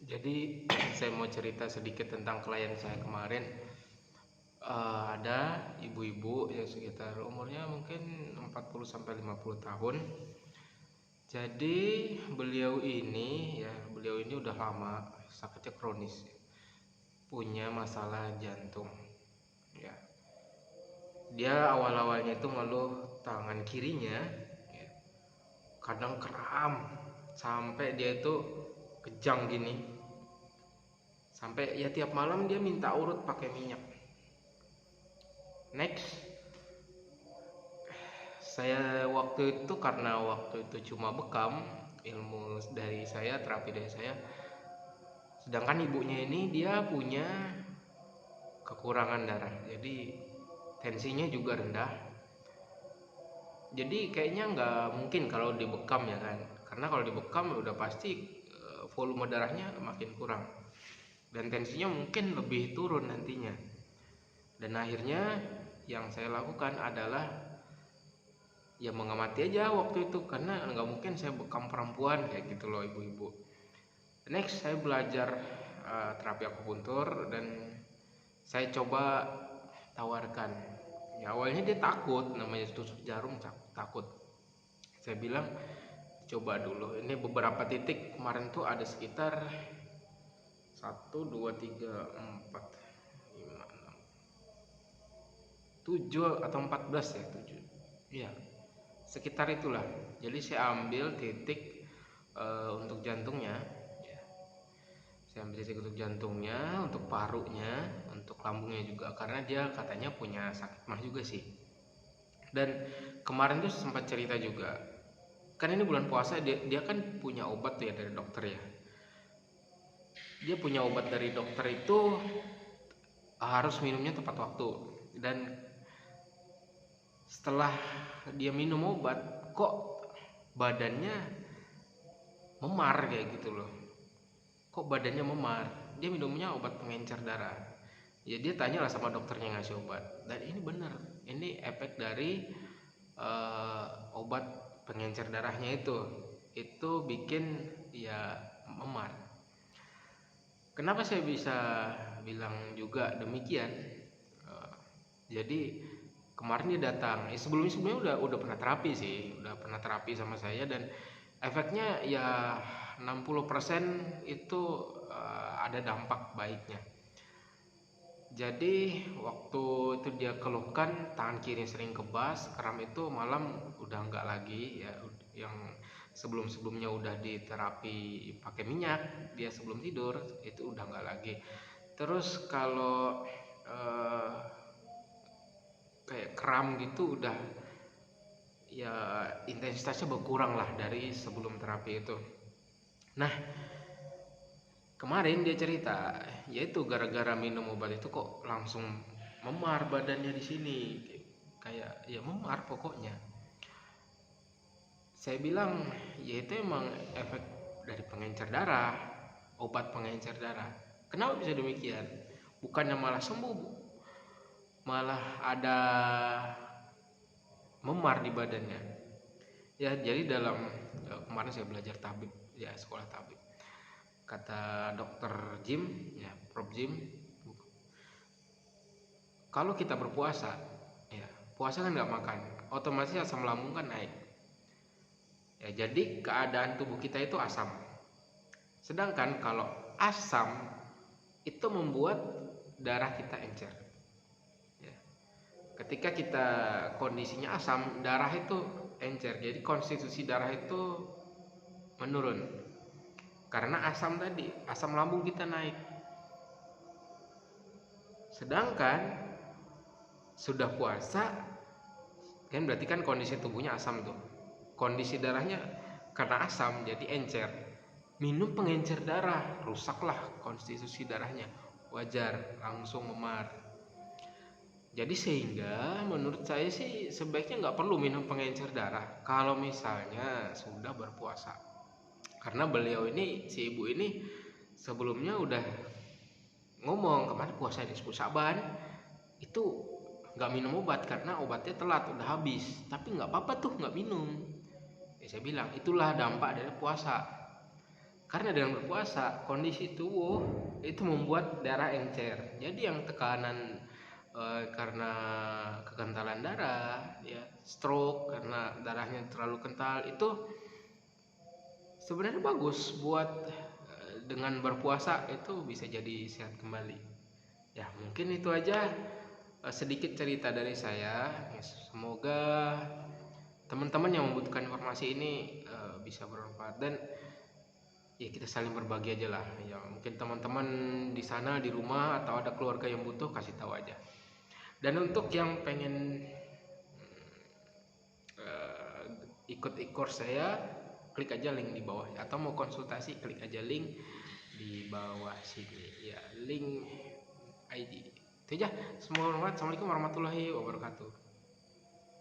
Jadi saya mau cerita sedikit tentang klien saya kemarin. Ada ibu-ibu yang sekitar umurnya mungkin 40 sampai 50 tahun. Jadi beliau ini udah lama sakitnya kronis, punya masalah jantung. Ya, dia awal-awalnya itu ngeluh tangan kirinya, ya, kadang kram sampai dia itu kejang gini, sampai ya tiap malam dia minta urut pakai minyak. Next, saya waktu itu karena waktu itu cuma bekam ilmu dari saya, terapi dari saya. Sedangkan ibunya ini dia punya kekurangan darah, jadi tensinya juga rendah. Jadi kayaknya nggak mungkin kalau dibekam ya kan, karena kalau dibekam udah pasti volume darahnya makin kurang dan tensinya mungkin lebih turun nantinya. Dan akhirnya yang saya lakukan adalah ya mengamati aja waktu itu, karena nggak mungkin saya bekam perempuan kayak gitu loh ibu-ibu. Next, saya belajar terapi akupuntur dan saya coba tawarkan. Ya awalnya dia takut, namanya tusuk jarum takut. Saya bilang coba dulu, ini beberapa titik kemarin tuh ada sekitar 1, 2, 3, 4, 5, 6, 7 atau 14 ya, 7. Iya, sekitar itulah. Jadi saya ambil titik untuk jantungnya, ya. Saya ambil titik untuk jantungnya, untuk parunya, untuk lambungnya juga, karena dia katanya punya sakit mah juga sih. Dan kemarin tuh sempat cerita juga, kan ini bulan puasa, dia kan punya obat tuh ya dari dokter ya. Dia punya obat dari dokter itu harus minumnya tepat waktu, dan setelah dia minum obat kok badannya memar kayak gitu loh. Kok badannya memar? Dia minumnya obat pengencer darah. Ya dia tanyalah sama dokternya yang ngasih obat. Dan ini benar, ini efek dari obat pengencer darahnya itu bikin ya memar. Kenapa saya bisa bilang juga demikian? Jadi kemarin dia datang, sebelumnya udah pernah terapi sih, udah pernah terapi sama saya, dan efeknya ya 60% itu ada dampak baiknya. Jadi waktu itu dia keluhkan tangan kiri sering kebas, kram itu malam udah enggak lagi ya, yang sebelumnya udah diterapi pakai minyak, dia sebelum tidur itu udah enggak lagi. Terus kalau kayak kram gitu udah ya intensitasnya berkurang lah dari sebelum terapi itu. Nah, kemarin dia cerita, yaitu gara-gara minum obat itu kok langsung memar badannya di sini, kayak ya memar pokoknya. Saya bilang, ya itu emang efek dari pengencer darah, obat pengencer darah. Kenapa bisa demikian? Bukannya malah sembuh, malah ada memar di badannya. Ya jadi dalam kemarin saya belajar tabib ya, sekolah tabib. Kata dokter Jim, ya Prof Jim, kalau kita berpuasa, ya puasa kan nggak makan, otomatis asam lambung kan naik. Ya jadi keadaan tubuh kita itu asam. Sedangkan kalau asam itu membuat darah kita encer. Ya. Ketika kita kondisinya asam, darah itu encer, jadi konstitusi darah itu menurun. Karena asam tadi, asam lambung kita naik. Sedangkan sudah puasa, kan berarti kan kondisi tubuhnya asam tuh. Kondisi darahnya karena asam jadi encer. Minum pengencer darah, rusaklah konstitusi darahnya. Wajar, langsung memar. Jadi sehingga menurut saya sih sebaiknya nggak perlu minum pengencer darah kalau misalnya sudah berpuasa. Karena beliau ini, si ibu ini sebelumnya udah ngomong kemarin puasa di 10 Syaban itu nggak minum obat karena obatnya telat, udah habis. Tapi nggak apa-apa tuh nggak minum. Ya saya bilang itulah dampak dari puasa. Karena dengan berpuasa kondisi tubuh itu membuat darah encer. Jadi yang tekanan karena kekentalan darah, ya, stroke karena darahnya terlalu kental, itu sebenarnya bagus buat dengan berpuasa itu bisa jadi sehat kembali. Ya, mungkin itu aja sedikit cerita dari saya. Ya, semoga teman-teman yang membutuhkan informasi ini bisa bermanfaat, dan ya kita saling berbagi aja lah. Ya mungkin teman-teman di sana di rumah atau ada keluarga yang butuh, kasih tahu aja. Dan untuk yang pengen ikut course saya, klik aja link di bawah, atau mau konsultasi klik aja link di bawah sini ya, link ID itu aja. Semoga bermanfaat. Assalamualaikum warahmatullahi wabarakatuh.